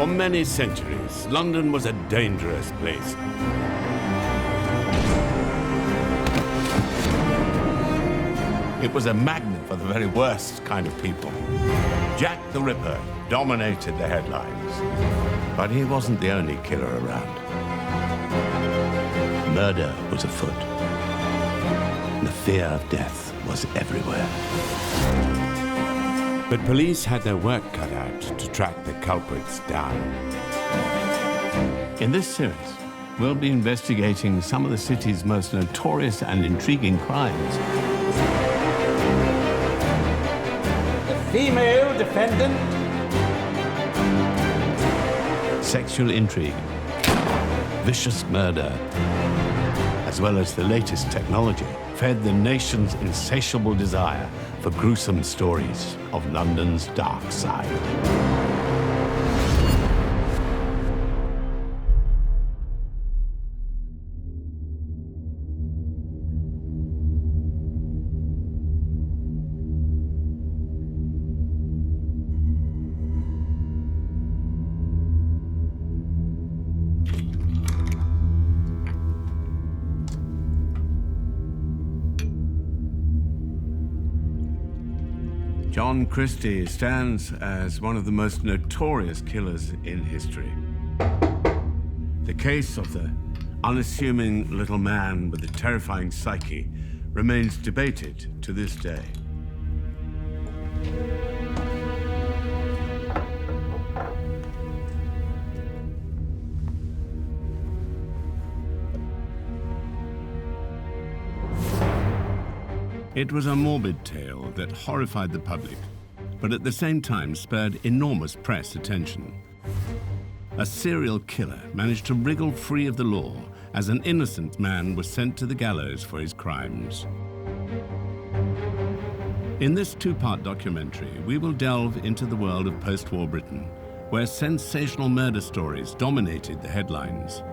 For many centuries, London was a dangerous place. It was a magnet for the very worst kind of people. Jack the Ripper dominated the headlines, but he wasn't the only killer around. Murder was afoot. The fear of death was everywhere. But police had their work cut out to track the culprits down. In this series, we'll be investigating some of the city's most notorious and intriguing crimes. Female defendant. Sexual intrigue, vicious murder, as well as the latest technology, fed the nation's insatiable desire for gruesome stories of London's dark side. John Christie stands as one of the most notorious killers in history. The case of the unassuming little man with a terrifying psyche remains debated to this day. It was a morbid tale that horrified the public, but at the same time spurred enormous press attention. A serial killer managed to wriggle free of the law as an innocent man was sent to the gallows for his crimes. In this two-part documentary, we will delve into the world of post-war Britain, where sensational murder stories dominated the headlines.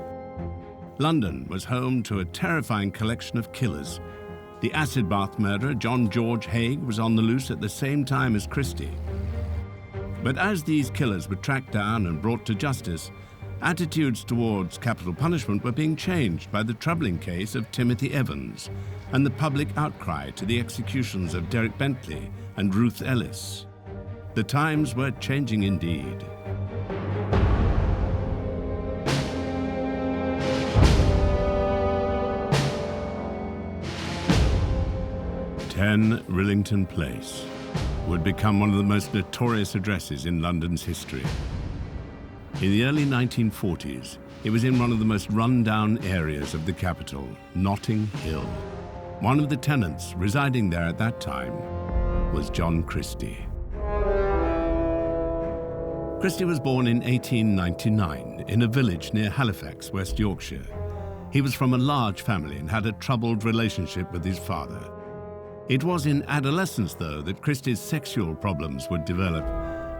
London was home to a terrifying collection of killers. The acid bath murderer John George Haigh was on the loose at the same time as Christie. But as these killers were tracked down and brought to justice, attitudes towards capital punishment were being changed by the troubling case of Timothy Evans and the public outcry to the executions of Derek Bentley and Ruth Ellis. The times were changing indeed. 10 Rillington Place would become one of the most notorious addresses in London's history. In the early 1940s, it was in one of the most run-down areas of the capital, Notting Hill. One of the tenants residing there at that time was John Christie. Christie was born in 1899 in a village near Halifax, West Yorkshire. He was from a large family and had a troubled relationship with his father. It was in adolescence, though, that Christie's sexual problems would develop.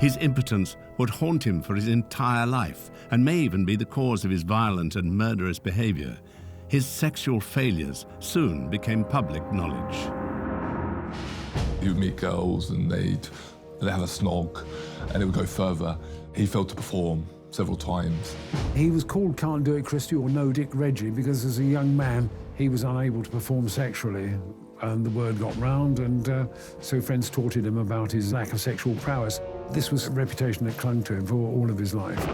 His impotence would haunt him for his entire life and may even be the cause of his violent and murderous behavior. His sexual failures soon became public knowledge. He would meet girls and they'd have a snog and it would go further. He failed to perform several times. He was called Can't Do It Christie or No Dick Reggie because as a young man he was unable to perform sexually. And the word got round, and so friends taunted him about his lack of sexual prowess. This was a reputation that clung to him for all of his life.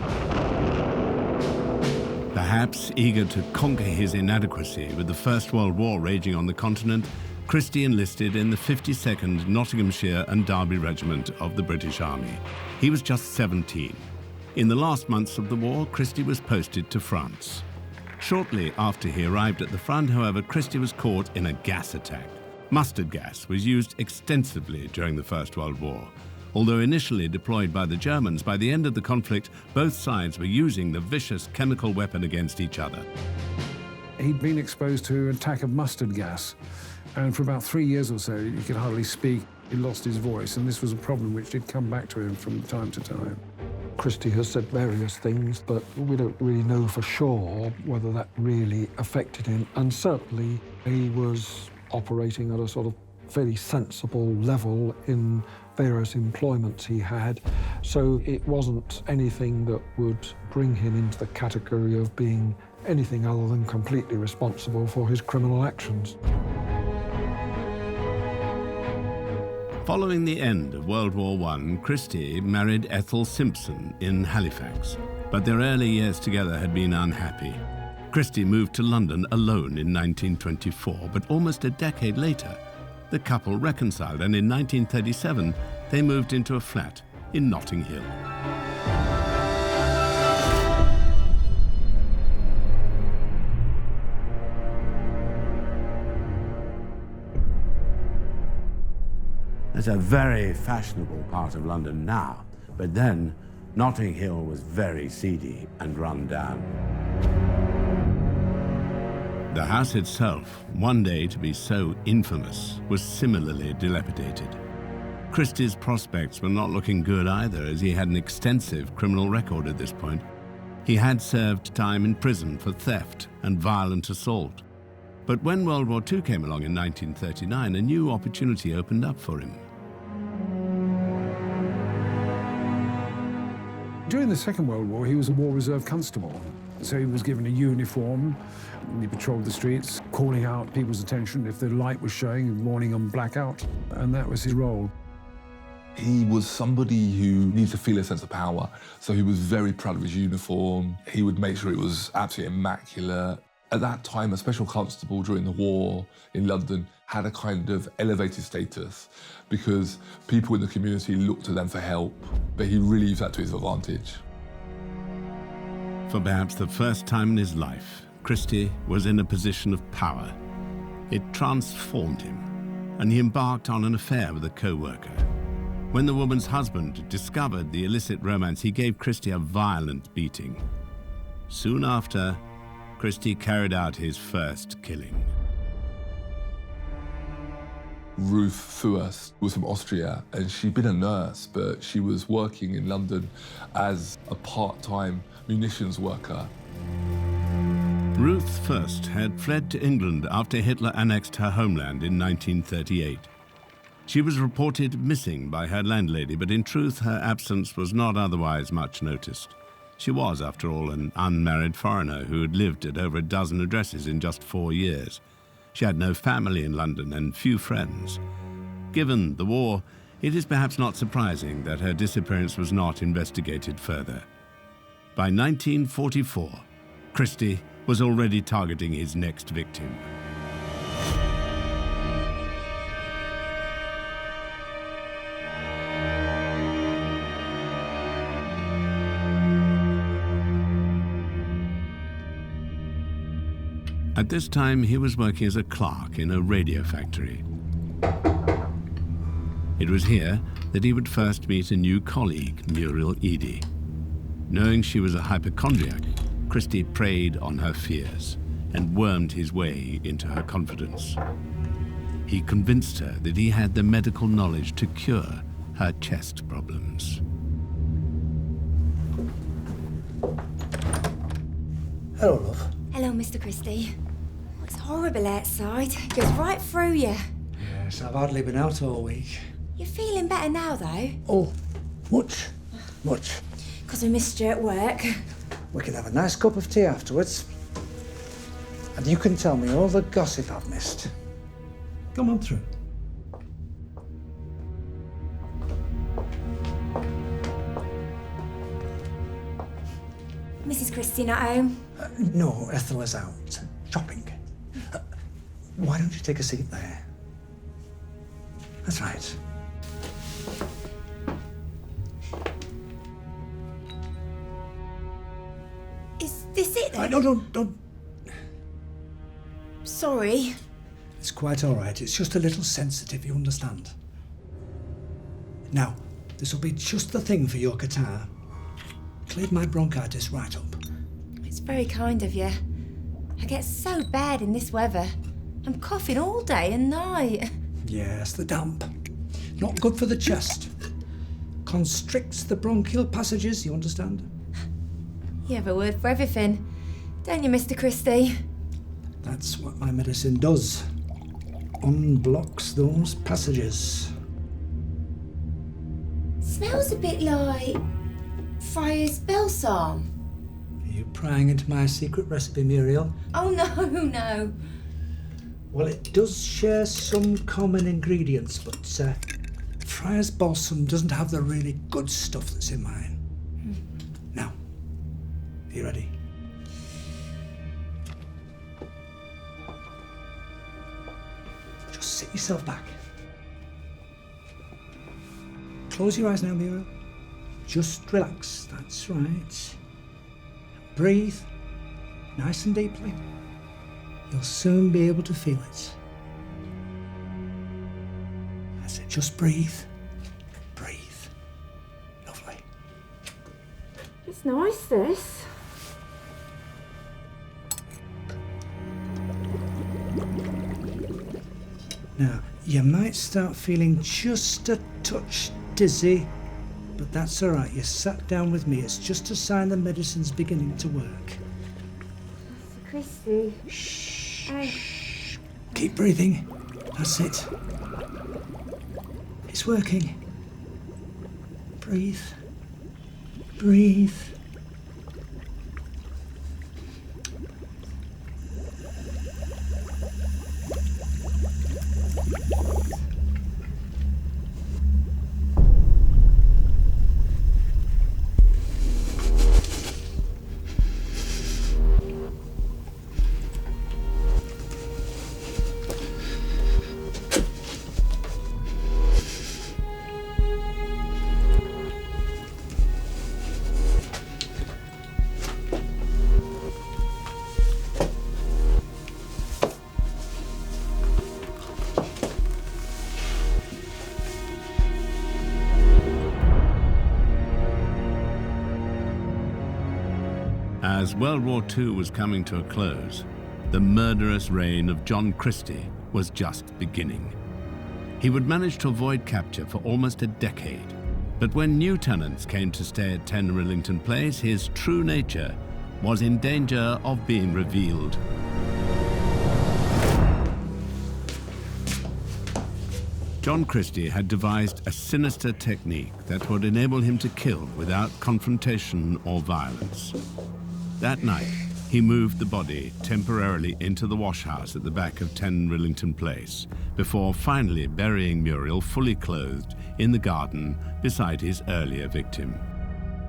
Perhaps eager to conquer his inadequacy with the First World War raging on the continent, Christie enlisted in the 52nd Nottinghamshire and Derby Regiment of the British Army. He was just 17. In the last months of the war, Christie was posted to France. Shortly after he arrived at the front, however, Christie was caught in a gas attack. Mustard gas was used extensively during the First World War. Although initially deployed by the Germans, by the end of the conflict, both sides were using the vicious chemical weapon against each other. He'd been exposed to an attack of mustard gas, and for about 3 years or so, he could hardly speak. He lost his voice, and this was a problem which did come back to him from time to time. Christie has said various things, but we don't really know for sure whether that really affected him. And certainly he was operating at a sort of fairly sensible level in various employments he had, so it wasn't anything that would bring him into the category of being anything other than completely responsible for his criminal actions. Following the end of World War I, Christie married Ethel Simpson in Halifax, but their early years together had been unhappy. Christie moved to London alone in 1924, but almost a decade later, the couple reconciled, and in 1937, they moved into a flat in Notting Hill. It's a very fashionable part of London now, but then Notting Hill was very seedy and run down. The house itself, one day to be so infamous, was similarly dilapidated. Christie's prospects were not looking good either, as he had an extensive criminal record at this point. He had served time in prison for theft and violent assault. But when World War II came along in 1939, a new opportunity opened up for him. During the Second World War, he was a War Reserve constable. So he was given a uniform. He patrolled the streets, calling out people's attention if the light was showing, warning them blackout, and that was his role. He was somebody who needed to feel a sense of power, so he was very proud of his uniform. He would make sure it was absolutely immaculate. At that time, a special constable during the war in London had a kind of elevated status because people in the community looked to them for help, but he really used that to his advantage. For perhaps the first time in his life, Christie was in a position of power. It transformed him, and he embarked on an affair with a co-worker. When the woman's husband discovered the illicit romance, he gave Christie a violent beating. Soon after, Christie carried out his first killing. Ruth Fuest was from Austria, and she'd been a nurse, but she was working in London as a part-time munitions worker. Ruth Fuest had fled to England after Hitler annexed her homeland in 1938. She was reported missing by her landlady, but in truth her absence was not otherwise much noticed. She was, after all, an unmarried foreigner who had lived at over a dozen addresses in just 4 years. She had no family in London and few friends. Given the war, it is perhaps not surprising that her disappearance was not investigated further. By 1944, Christie was already targeting his next victim. At this time, he was working as a clerk in a radio factory. It was here that he would first meet a new colleague, Muriel Eady. Knowing she was a hypochondriac, Christie preyed on her fears and wormed his way into her confidence. He convinced her that he had the medical knowledge to cure her chest problems. Hello, love. Hello, Mr. Christie. It's horrible outside. It goes right through you. Yes, I've hardly been out all week. You're feeling better now, though? Oh, much. Much. Because we missed you at work. We can have a nice cup of tea afterwards. And you can tell me all the gossip I've missed. Come on through. Mrs. Christie not home? No, Ethel is out. Shopping. Why don't you take a seat there? That's right. Is this it then? No, don't. Sorry. It's quite all right. It's just a little sensitive, you understand? Now, this will be just the thing for your catarrh. Cleared my bronchitis right up. It's very kind of you. I get so bad in this weather. I'm coughing all day and night. Yes, the damp. Not good for the chest. Constricts the bronchial passages, you understand? You have a word for everything, don't you, Mr. Christie? That's what my medicine does. unblocks those passages. Smells a bit like Friar's balsam. Are you prying into my secret recipe, Muriel? Oh, no. Well, it does share some common ingredients, but Friar's balsam doesn't have the really good stuff that's in mine. Now, are you ready? Just sit yourself back. Close your eyes now, Muriel. Just relax, that's right. Breathe, nice and deeply. You'll soon be able to feel it. That's it, just breathe. Breathe. Lovely. It's nice, this. Now, you might start feeling just a touch dizzy, but that's all right. You sat down with me. It's just a sign the medicine's beginning to work. Christie. Shh. Keep breathing. That's it. It's working. Breathe. Breathe. As World War II was coming to a close, the murderous reign of John Christie was just beginning. He would manage to avoid capture for almost a decade, but when new tenants came to stay at 10 Rillington Place, his true nature was in danger of being revealed. John Christie had devised a sinister technique that would enable him to kill without confrontation or violence. That night, he moved the body temporarily into the washhouse at the back of 10 Rillington Place, before finally burying Muriel fully clothed in the garden beside his earlier victim.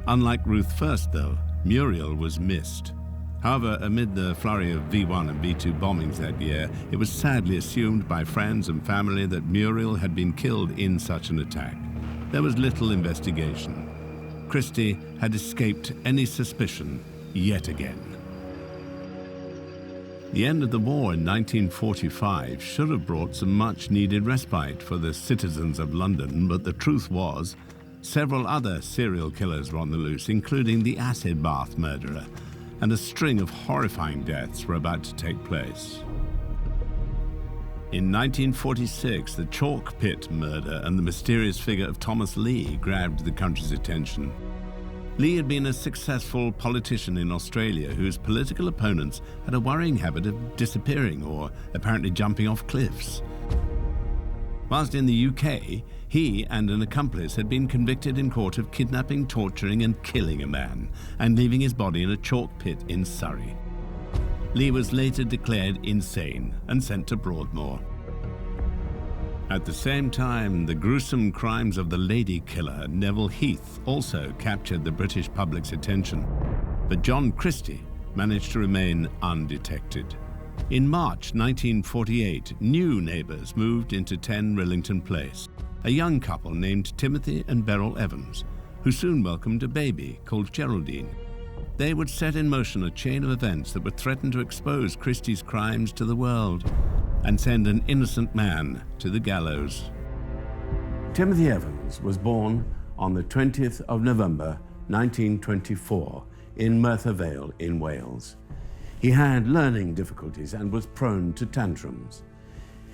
Unlike Ruth First, though, Muriel was missed. However, amid the flurry of V1 and V2 bombings that year, it was sadly assumed by friends and family that Muriel had been killed in such an attack. There was little investigation. Christie had escaped any suspicion yet again. The end of the war in 1945 should have brought some much-needed respite for the citizens of London, but the truth was, several other serial killers were on the loose, including the acid bath murderer, and a string of horrifying deaths were about to take place. In 1946, the chalk pit murder and the mysterious figure of Thomas Lee grabbed the country's attention. Lee had been a successful politician in Australia whose political opponents had a worrying habit of disappearing or apparently jumping off cliffs. Whilst in the UK, he and an accomplice had been convicted in court of kidnapping, torturing and killing a man and leaving his body in a chalk pit in Surrey. Lee was later declared insane and sent to Broadmoor. At the same time, the gruesome crimes of the lady killer Neville Heath also captured the British public's attention. But John Christie managed to remain undetected. In March 1948, new neighbours moved into 10 Rillington Place, a young couple named Timothy and Beryl Evans, who soon welcomed a baby called Geraldine. They would set in motion a chain of events that would threaten to expose Christie's crimes to the world and send an innocent man to the gallows. Timothy Evans was born on the 20th of November 1924 in Merthyr Vale in Wales. He had learning difficulties and was prone to tantrums.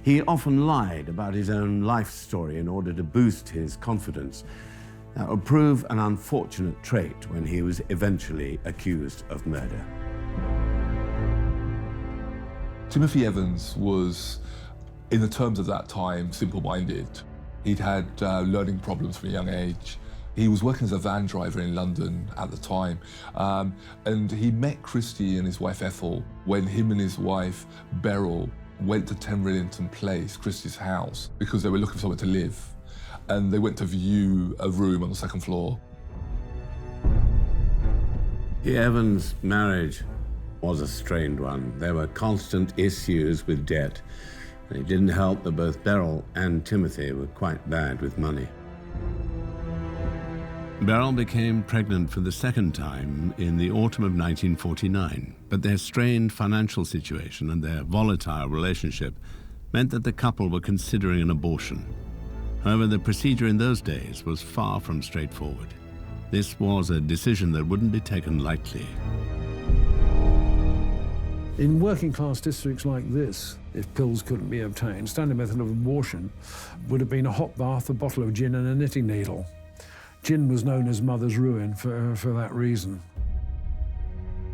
He often lied about his own life story in order to boost his confidence. That would prove an unfortunate trait when he was eventually accused of murder. Timothy Evans was in the terms of that time, simple-minded. He'd had learning problems from a young age. He was working as a van driver in London at the time, and he met Christie and his wife Ethel when him and his wife Beryl went to 10 Rillington Place, Christie's house, because they were looking for somewhere to live. And they went to view a room on the second floor. The Evans marriage was a strained one. There were constant issues with debt. And it didn't help that both Beryl and Timothy were quite bad with money. Beryl became pregnant for the second time in the autumn of 1949, but their strained financial situation and their volatile relationship meant that the couple were considering an abortion. However, the procedure in those days was far from straightforward. This was a decision that wouldn't be taken lightly. In working class districts like this, if pills couldn't be obtained, standard method of abortion would have been a hot bath, a bottle of gin and a knitting needle. Gin was known as mother's ruin for that reason.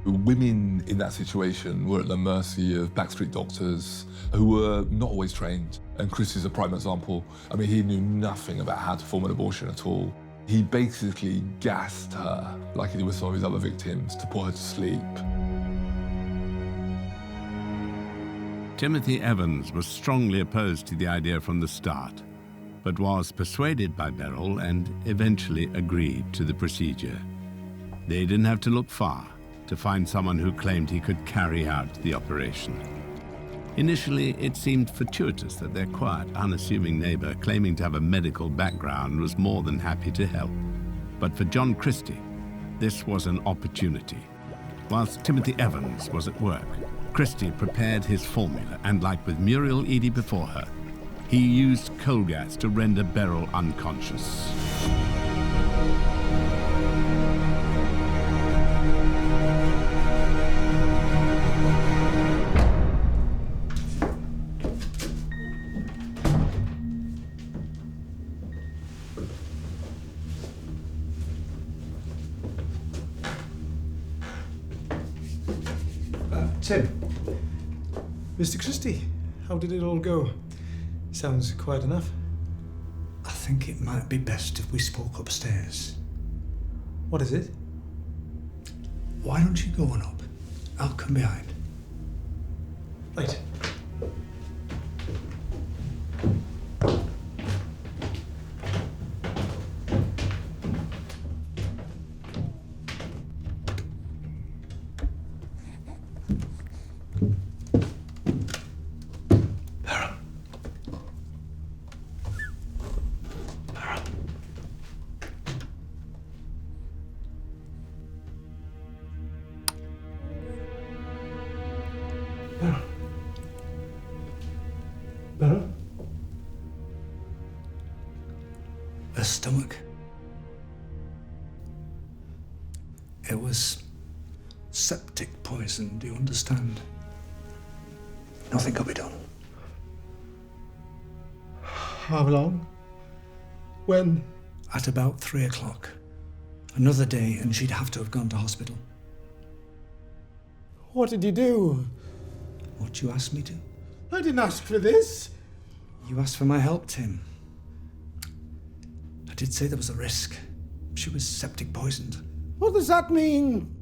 Women in that situation were at the mercy of backstreet doctors who were not always trained. And Christie's a prime example. I mean, he knew nothing about how to perform an abortion at all. He basically gassed her, like he did with some of his other victims, to put her to sleep. Timothy Evans was strongly opposed to the idea from the start, but was persuaded by Beryl and eventually agreed to the procedure. They didn't have to look far to find someone who claimed he could carry out the operation. Initially, it seemed fortuitous that their quiet, unassuming neighbor, claiming to have a medical background, was more than happy to help. But for John Christie, this was an opportunity. Whilst Timothy Evans was at work, Christie prepared his formula, and like with Muriel Eady before her, he used coal gas to render Beryl unconscious. Tim, Mr. Christie, how did it all go? Sounds quiet enough. I think it might be best if we spoke upstairs. What is it? Why don't you go on up? I'll come behind. Right. Beryl? Her stomach. It was septic poison, do you understand? Nothing could be done. How long? When? At about 3 o'clock. Another day, and she'd have to have gone to hospital. What did you do? What you asked me to? I didn't ask for this. You asked for my help, Tim. I did say there was a risk. She was septic poisoned. What does that mean?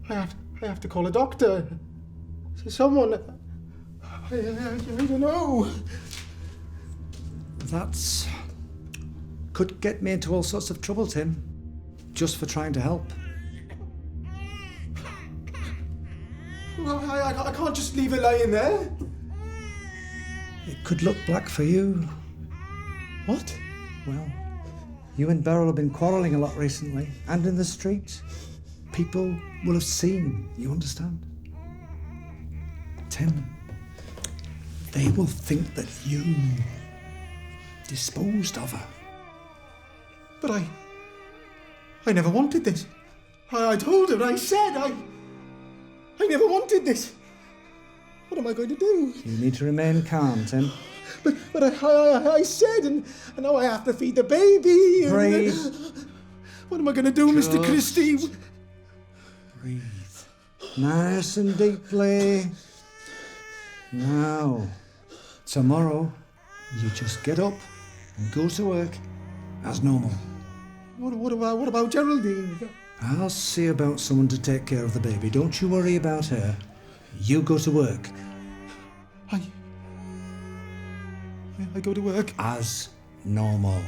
I have to call a doctor. Someone. I don't know. That could get me into all sorts of trouble, Tim. Just for trying to help. Well, I can't just leave it lying there. It could look black for you. What? Well, you and Beryl have been quarrelling a lot recently, and in the street. People will have seen, you understand? Tim, they will think that you disposed of her. But I never wanted this. I told her, I said, I never wanted this. What am I going to do? You need to remain calm, Tim. But I said, and now I have to feed the baby. Breathe. What am I going to do, Mr. Christie? Breathe. Nice and deeply. Now, tomorrow, you just get up and go to work as normal. What about Geraldine? I'll see about someone to take care of the baby. Don't you worry about her. You go to work. I go to work. As normal.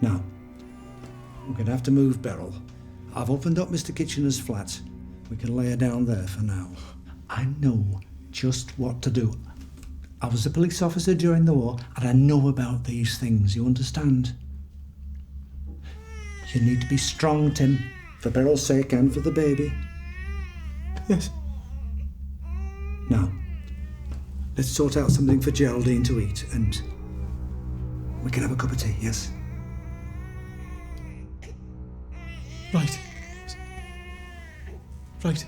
Now, we're going to have to move Beryl. I've opened up Mr. Kitchener's flat. We can lay her down there for now. I know just what to do. I was a police officer during the war, and I know about these things, you understand? You need to be strong, Tim, for Beryl's sake and for the baby. Yes. Now, let's sort out something for Geraldine to eat, and we can have a cup of tea, yes? Right. Right.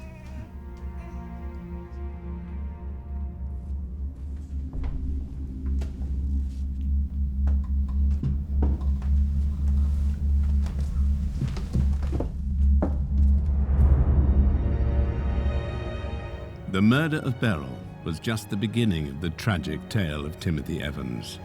The murder of Beryl was just the beginning of the tragic tale of Timothy Evans.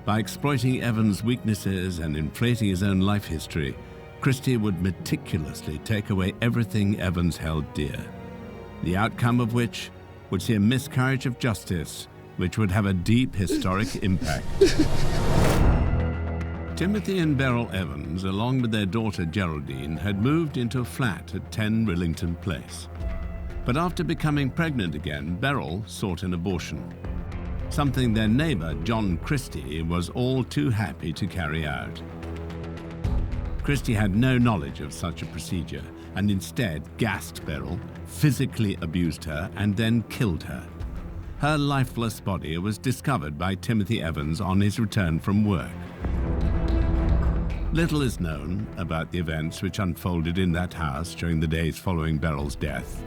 By exploiting Evans' weaknesses and inflating his own life history, Christie would meticulously take away everything Evans held dear, the outcome of which would see a miscarriage of justice which would have a deep historic impact. Timothy and Beryl Evans, along with their daughter Geraldine, had moved into a flat at 10 Rillington Place. But after becoming pregnant again, Beryl sought an abortion, something their neighbor John Christie was all too happy to carry out. Christie had no knowledge of such a procedure and instead gassed Beryl, physically abused her, and then killed her. Her lifeless body was discovered by Timothy Evans on his return from work. Little is known about the events which unfolded in that house during the days following Beryl's death,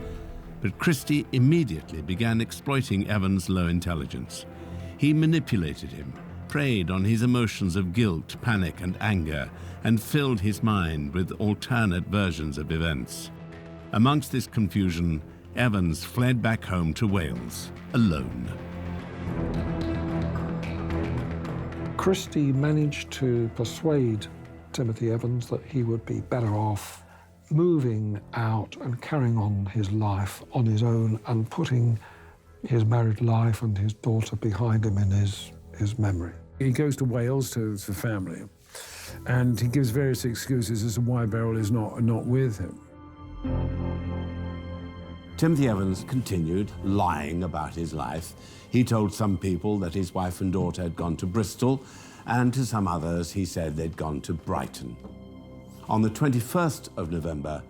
but Christie immediately began exploiting Evans' low intelligence. He manipulated him, preyed on his emotions of guilt, panic, and anger, and filled his mind with alternate versions of events. Amongst this confusion, Evans fled back home to Wales, alone. Christie managed to persuade Timothy Evans that he would be better off moving out and carrying on his life on his own and putting his married life and his daughter behind him in his memory. He goes to Wales to family, and he gives various excuses as to why Beryl is not with him. Timothy Evans continued lying about his life. He told some people that his wife and daughter had gone to Bristol, and to some others he said they'd gone to Brighton. On the 21st of November,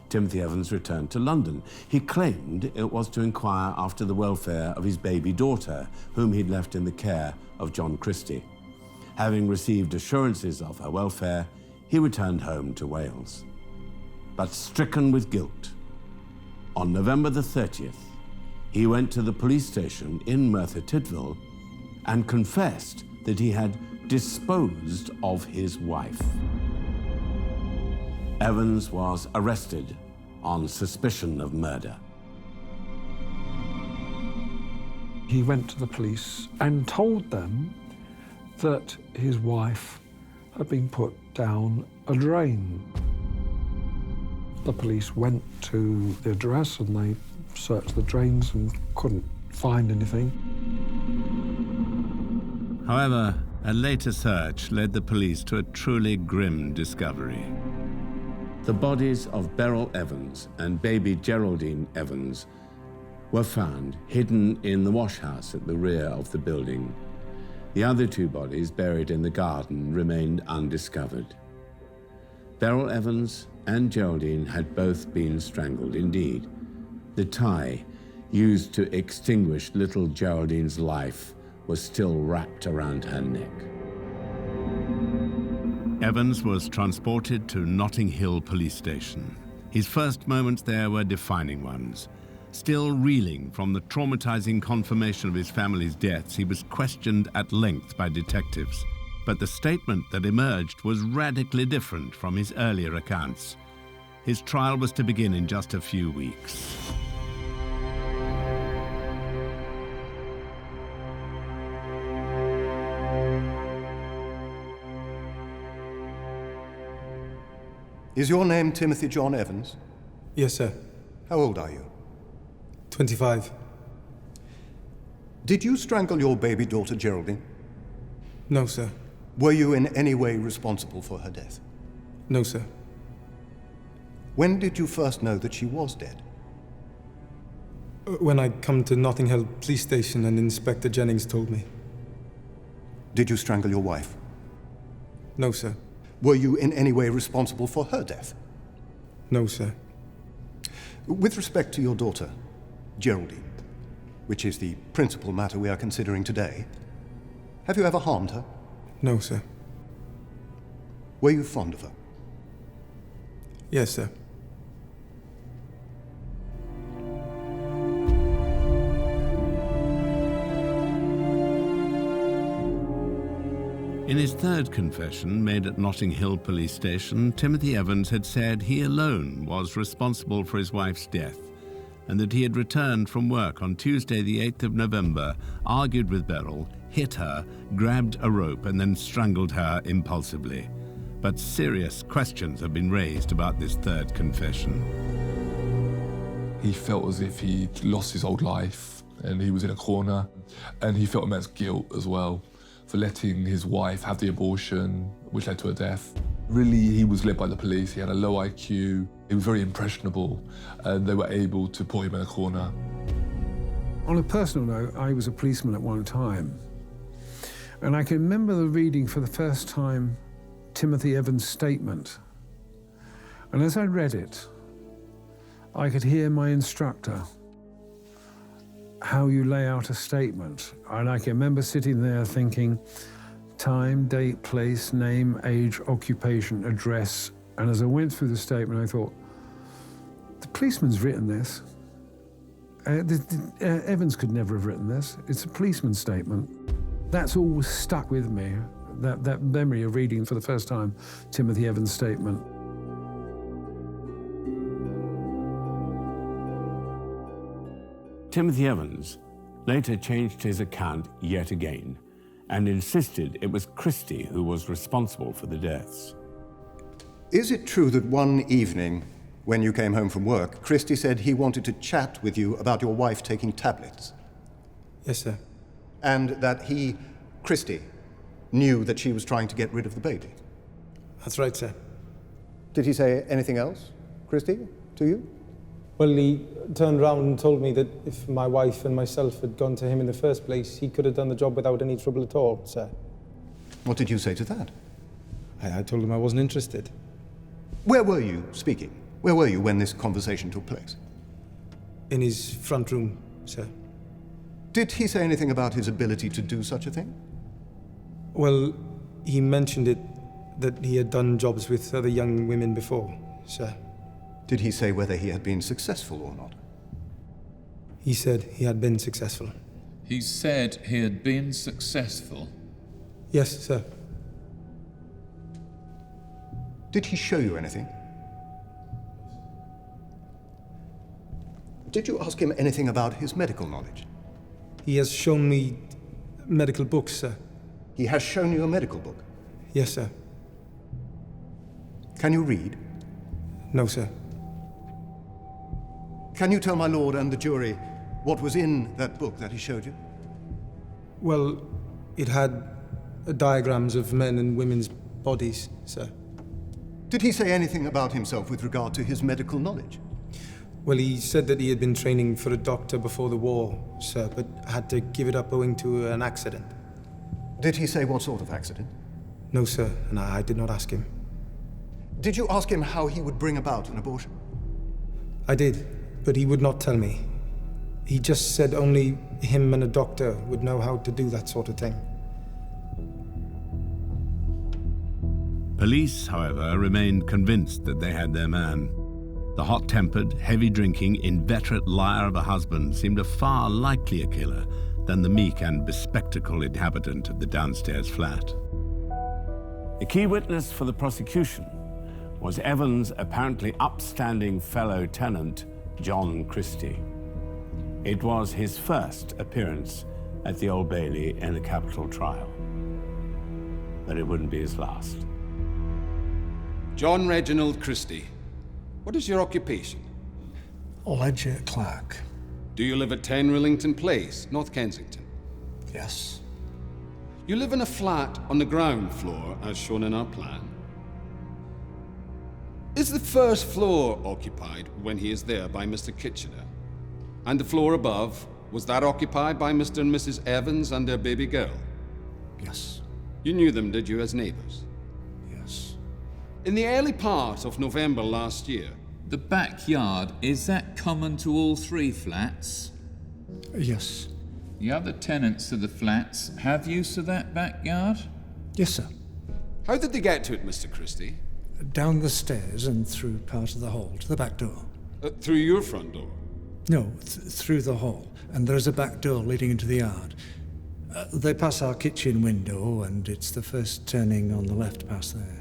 Timothy Evans returned to London. He claimed it was to inquire after the welfare of his baby daughter, whom he'd left in the care of John Christie. Having received assurances of her welfare, he returned home to Wales. But stricken with guilt, on November the 30th, he went to the police station in Merthyr Tydfil and confessed that he had disposed of his wife. Evans was arrested on suspicion of murder. He went to the police and told them that his wife had been put down a drain. The police went to the address and they searched the drains and couldn't find anything. However, a later search led the police to a truly grim discovery. The bodies of Beryl Evans and baby Geraldine Evans were found hidden in the washhouse at the rear of the building. The other two bodies, buried in the garden, remained undiscovered. Beryl Evans and Geraldine had both been strangled. Indeed, the tie used to extinguish little Geraldine's life was still wrapped around her neck. Evans was transported to Notting Hill police station. His first moments there were defining ones. Still reeling from the traumatizing confirmation of his family's deaths, he was questioned at length by detectives. But the statement that emerged was radically different from his earlier accounts. His trial was to begin in just a few weeks. Is your name Timothy John Evans? Yes, sir. How old are you? 25. Did you strangle your baby daughter Geraldine? No, sir. Were you in any way responsible for her death? No, sir. When did you first know that she was dead? When I come to Notting Hill Police Station and Inspector Jennings told me. Did you strangle your wife? No, sir. Were you in any way responsible for her death? No, sir. With respect to your daughter, Geraldine, which is the principal matter we are considering today, have you ever harmed her? No, sir. Were you fond of her? Yes, sir. In his third confession, made at Notting Hill Police Station, Timothy Evans had said he alone was responsible for his wife's death, and that he had returned from work on Tuesday the 8th of November, argued with Beryl, hit her, grabbed a rope and then strangled her impulsively. But serious questions have been raised about this third confession. He felt as if he'd lost his old life and he was in a corner, and he felt immense guilt as well for letting his wife have the abortion, which led to her death. Really, he was led by the police. He had a low IQ. He was very impressionable, and they were able to put him in a corner. On a personal note, I was a policeman at one time, and I can remember the reading for the first time Timothy Evans' statement. And as I read it, I could hear my instructor, how you lay out a statement. And I can remember sitting there thinking, time, date, place, name, age, occupation, address. And as I went through the statement, I thought, the policeman's written this. Evans could never have written this. It's a policeman's statement. That's always stuck with me, that memory of reading for the first time Timothy Evans' statement. Timothy Evans later changed his account yet again and insisted it was Christie who was responsible for the deaths. Is it true that one evening, when you came home from work, Christie said he wanted to chat with you about your wife taking tablets? Yes, sir. And that he, Christie, knew that she was trying to get rid of the baby? That's right, sir. Did he say anything else, Christie, to you? Well, he turned around and told me that if my wife and myself had gone to him in the first place, he could have done the job without any trouble at all, sir. What did you say to that? I told him I wasn't interested. Where were you speaking? Where were you when this conversation took place? In his front room, sir. Did he say anything about his ability to do such a thing? Well, he mentioned it, that he had done jobs with other young women before, sir. Did he say whether he had been successful or not? He said he had been successful. He said he had been successful? Yes, sir. Did he show you anything? Did you ask him anything about his medical knowledge? He has shown me medical books, sir. He has shown you a medical book? Yes, sir. Can you read? No, sir. Can you tell my lord and the jury what was in that book that he showed you? Well, it had diagrams of men and women's bodies, sir. Did he say anything about himself with regard to his medical knowledge? Well, he said that he had been training for a doctor before the war, sir, but had to give it up owing to an accident. Did he say what sort of accident? No, sir, and I did not ask him. Did you ask him how he would bring about an abortion? I did, but he would not tell me. He just said only him and a doctor would know how to do that sort of thing. Police, however, remained convinced that they had their man. The hot-tempered, heavy-drinking, inveterate liar of a husband seemed a far likelier killer than the meek and bespectacled inhabitant of the downstairs flat. A key witness for the prosecution was Evans' apparently upstanding fellow tenant, John Christie. It was his first appearance at the Old Bailey in a capital trial, but it wouldn't be his last. John Reginald Christie, what is your occupation? Ledger clerk. Do you live at 10 Rillington Place, North Kensington? Yes. You live in a flat on the ground floor, as shown in our plan. Is the first floor occupied when he is there by Mr. Kitchener? And the floor above, was that occupied by Mr. and Mrs. Evans and their baby girl? Yes. You knew them, did you, as neighbours? Yes. In the early part of November last year... The backyard, is that common to all three flats? Yes. The other tenants of the flats have use of that backyard? Yes, sir. How did they get to it, Mr. Christie? Down the stairs and through part of the hall to the back door. Through your front door? No, through the hall. And there's a back door leading into the yard. They pass our kitchen window, and it's the first turning on the left past there.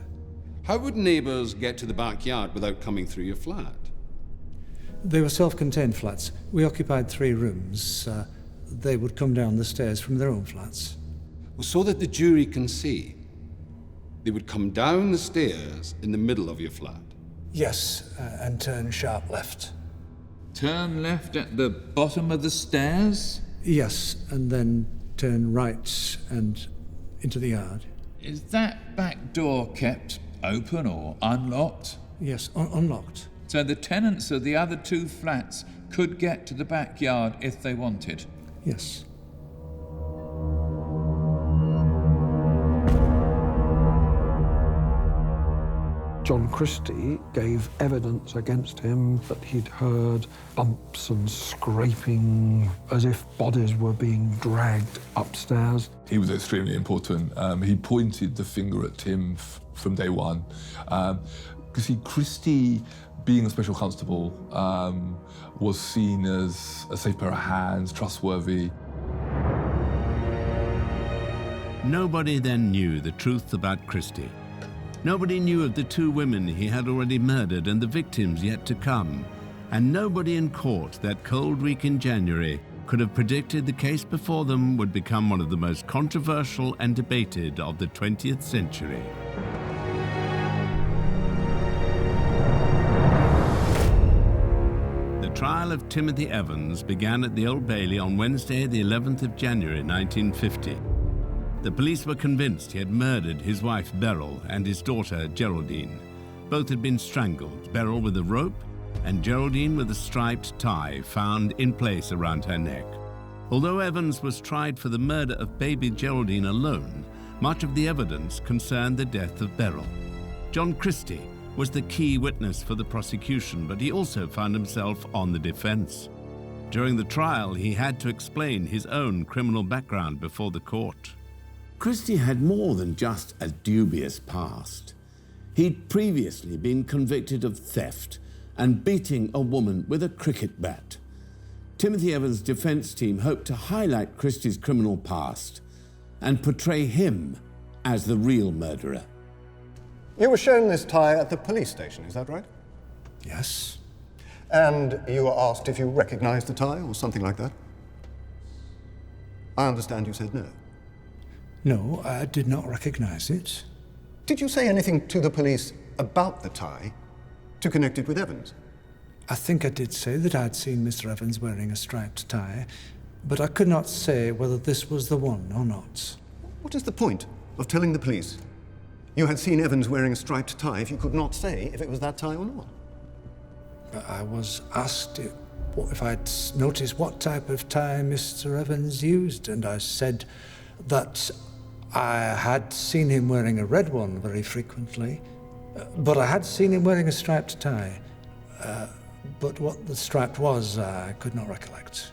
How would neighbours get to the backyard without coming through your flat? They were self-contained flats. We occupied 3 rooms. They would come down the stairs from their own flats. Well, so that the jury can see. They would come down the stairs in the middle of your flat? Yes, and turn sharp left. Turn left at the bottom of the stairs? Yes, and then turn right and into the yard. Is that back door kept open or unlocked? Yes, unlocked. So the tenants of the other 2 flats could get to the backyard if they wanted? Yes. John Christie gave evidence against him that he'd heard bumps and scraping as if bodies were being dragged upstairs. He was extremely important. He pointed the finger at Tim from day one. Because Christie, being a special constable, was seen as a safe pair of hands, trustworthy. Nobody then knew the truth about Christie. Nobody knew of the 2 women he had already murdered and the victims yet to come. And nobody in court that cold week in January could have predicted the case before them would become one of the most controversial and debated of the 20th century. The trial of Timothy Evans began at the Old Bailey on Wednesday, the 11th of January, 1950. The police were convinced he had murdered his wife Beryl and his daughter Geraldine. Both had been strangled, Beryl with a rope and Geraldine with a striped tie found in place around her neck. Although Evans was tried for the murder of baby Geraldine alone, much of the evidence concerned the death of Beryl. John Christie was the key witness for the prosecution, but he also found himself on the defense. During the trial, he had to explain his own criminal background before the court. Christie had more than just a dubious past. He'd previously been convicted of theft and beating a woman with a cricket bat. Timothy Evans' defense team hoped to highlight Christie's criminal past and portray him as the real murderer. You were shown this tie at the police station, is that right? Yes. And you were asked if you recognized the tie or something like that? I understand you said no. No, I did not recognize it. Did you say anything to the police about the tie to connect it with Evans? I think I did say that I'd seen Mr. Evans wearing a striped tie, but I could not say whether this was the one or not. What is the point of telling the police you had seen Evans wearing a striped tie if you could not say if it was that tie or not? I was asked if I'd noticed what type of tie Mr. Evans used, and I said that I had seen him wearing a red one very frequently, but I had seen him wearing a striped tie. But what the stripe was, I could not recollect.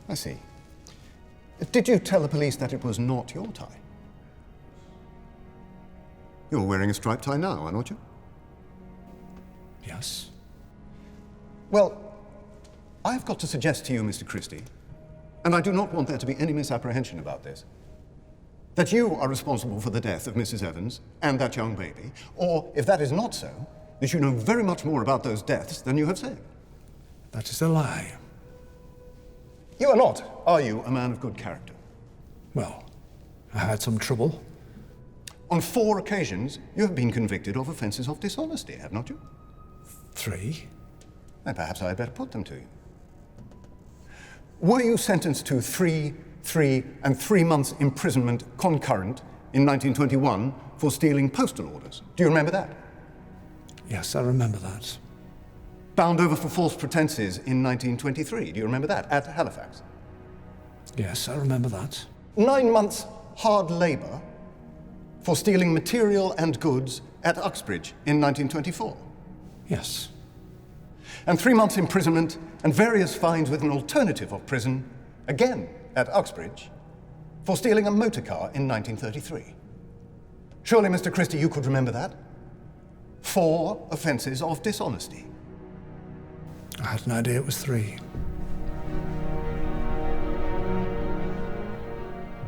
I see. Did you tell the police that it was not your tie? You're wearing a striped tie now, aren't you? Yes. Well, I've got to suggest to you, Mr. Christie, and I do not want there to be any misapprehension about this, that you are responsible for the death of Mrs. Evans and that young baby, or, if that is not so, that you know very much more about those deaths than you have said. That is a lie. You are not, are you, a man of good character? Well, I had some trouble. On 4 occasions, you have been convicted of offences of dishonesty, have not you? 3. Then perhaps I had better put them to you. Were you sentenced to 3, 3, and 3 months imprisonment concurrent in 1921 for stealing postal orders? Do you remember that? Yes, I remember that. Bound over for false pretences in 1923. Do you remember that? At Halifax. Yes, I remember that. 9 months hard labour for stealing material and goods at Uxbridge in 1924. Yes. And 3 months imprisonment and various fines with an alternative of prison, again at Uxbridge, for stealing a motor car in 1933. Surely, Mr. Christie, you could remember that? 4 offences of dishonesty. I had an idea it was 3.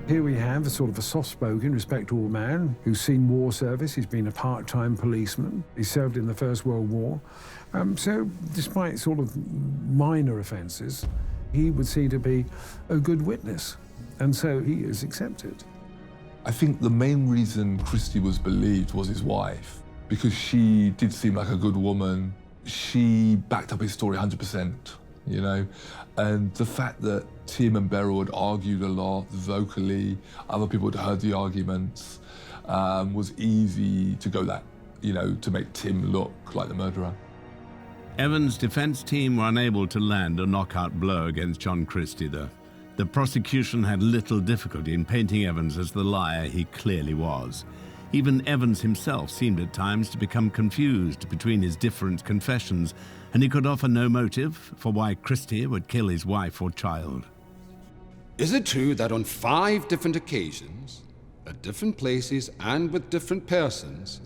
Here we have a sort of a soft-spoken, respectable man who's seen war service. He's been a part-time policeman. He served in the First World War. So despite sort of minor offences, he would seem to be a good witness. And so he is accepted. I think the main reason Christie was believed was his wife, because she did seem like a good woman. She backed up his story 100%, you know? And the fact that Tim and Beryl had argued a lot vocally, other people had heard the arguments, was easy to go that, you know, to make Tim look like the murderer. Evans' defense team were unable to land a knockout blow against John Christie, though. The prosecution had little difficulty in painting Evans as the liar he clearly was. Even Evans himself seemed at times to become confused between his different confessions, and he could offer no motive for why Christie would kill his wife or child. Is it true that on 5 different occasions, at different places and with different persons,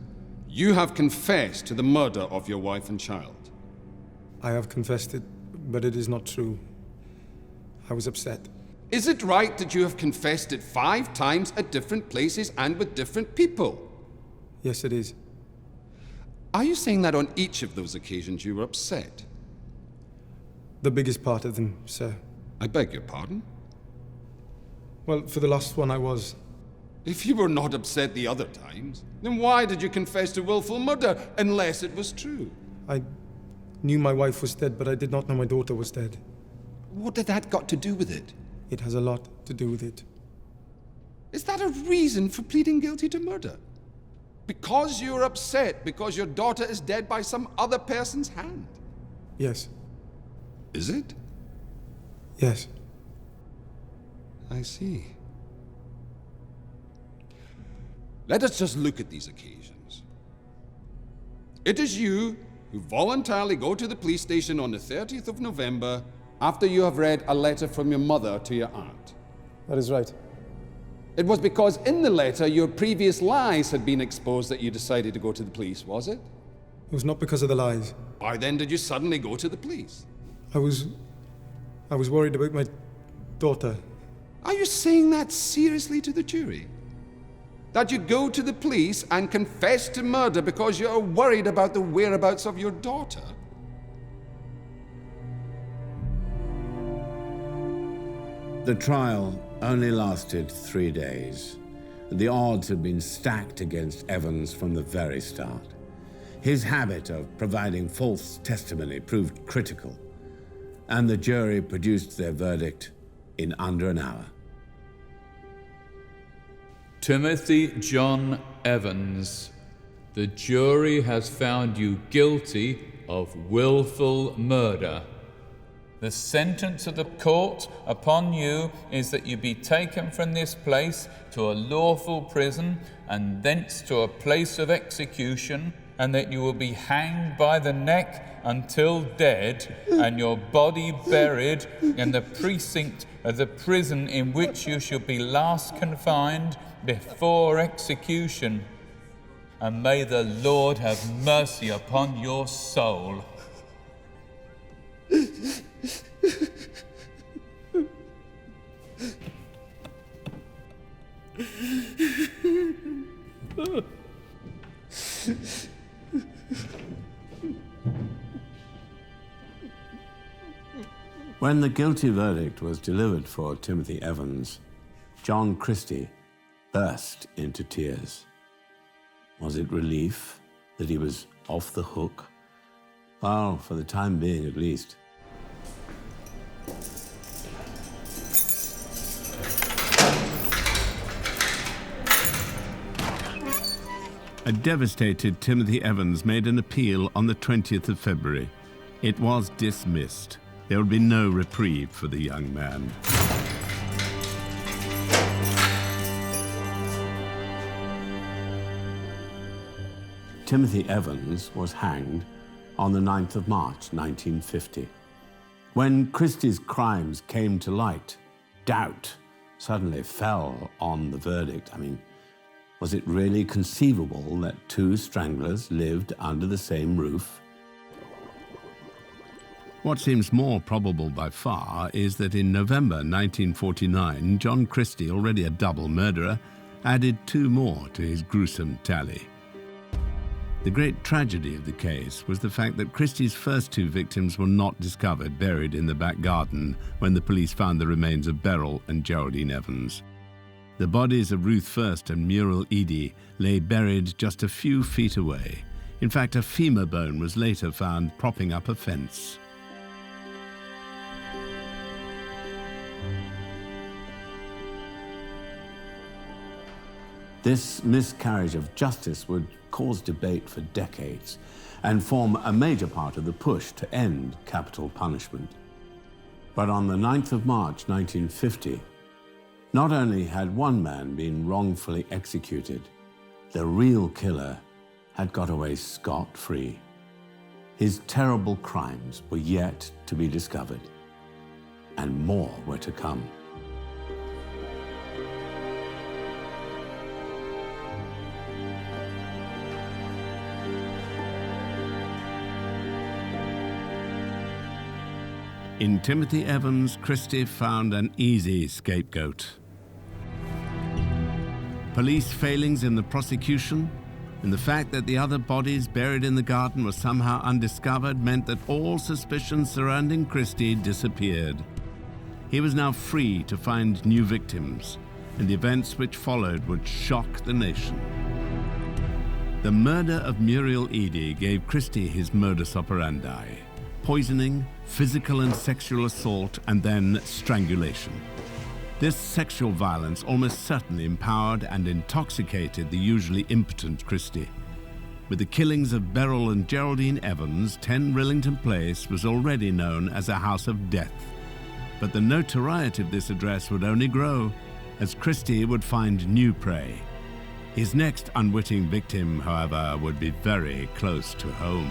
you have confessed to the murder of your wife and child? I have confessed it, but it is not true. I was upset. Is it right that you have confessed it 5 times at different places and with different people? Yes, it is. Are you saying that on each of those occasions you were upset? The biggest part of them, sir. I beg your pardon? Well, for the last one I was. If you were not upset the other times, then why did you confess to willful murder, unless it was true? I knew my wife was dead, but I did not know my daughter was dead. What did that got to do with it? It has a lot to do with it. Is that a reason for pleading guilty to murder? Because you're upset because your daughter is dead by some other person's hand? Yes. Is it? Yes. I see. Let us just look at these occasions. It is you who voluntarily go to the police station on the 30th of November after you have read a letter from your mother to your aunt. That is right. It was because in the letter your previous lies had been exposed that you decided to go to the police, was it? It was not because of the lies. Why then did you suddenly go to the police? I was worried about my daughter. Are you saying that seriously to the jury? That you go to the police and confess to murder because you're worried about the whereabouts of your daughter? The trial only lasted 3 days. The odds had been stacked against Evans from the very start. His habit of providing false testimony proved critical, and the jury produced their verdict in under an hour. Timothy John Evans, the jury has found you guilty of willful murder. The sentence of the court upon you is that you be taken from this place to a lawful prison and thence to a place of execution, and that you will be hanged by the neck until dead, and your body buried in the precinct of the prison in which you shall be last confined before execution. And may the Lord have mercy upon your soul. When the guilty verdict was delivered for Timothy Evans, John Christie burst into tears. Was it relief that he was off the hook? Well, for the time being at least. A devastated Timothy Evans made an appeal on the 20th of February. It was dismissed. There would be no reprieve for the young man. Timothy Evans was hanged on the 9th of March, 1950. When Christie's crimes came to light, doubt suddenly fell on the verdict. I mean, was it really conceivable that two stranglers lived under the same roof? What seems more probable by far is that in November 1949, John Christie, already a double murderer, added two more to his gruesome tally. The great tragedy of the case was the fact that Christie's first two victims were not discovered buried in the back garden when the police found the remains of Beryl and Geraldine Evans. The bodies of Ruth First and Muriel Eady lay buried just a few feet away. In fact, a femur bone was later found propping up a fence. This miscarriage of justice would cause debate for decades and form a major part of the push to end capital punishment. But on the 9th of March 1950, not only had one man been wrongfully executed, the real killer had got away scot-free. His terrible crimes were yet to be discovered, and more were to come. In Timothy Evans, Christie found an easy scapegoat. Police failings in the prosecution and the fact that the other bodies buried in the garden were somehow undiscovered meant that all suspicions surrounding Christie disappeared. He was now free to find new victims, and the events which followed would shock the nation. The murder of Muriel Eady gave Christie his modus operandi: poisoning, physical and sexual assault, and then strangulation. This sexual violence almost certainly empowered and intoxicated the usually impotent Christie. With the killings of Beryl and Geraldine Evans, 10 Rillington Place was already known as a house of death. But the notoriety of this address would only grow as Christie would find new prey. His next unwitting victim, however, would be very close to home.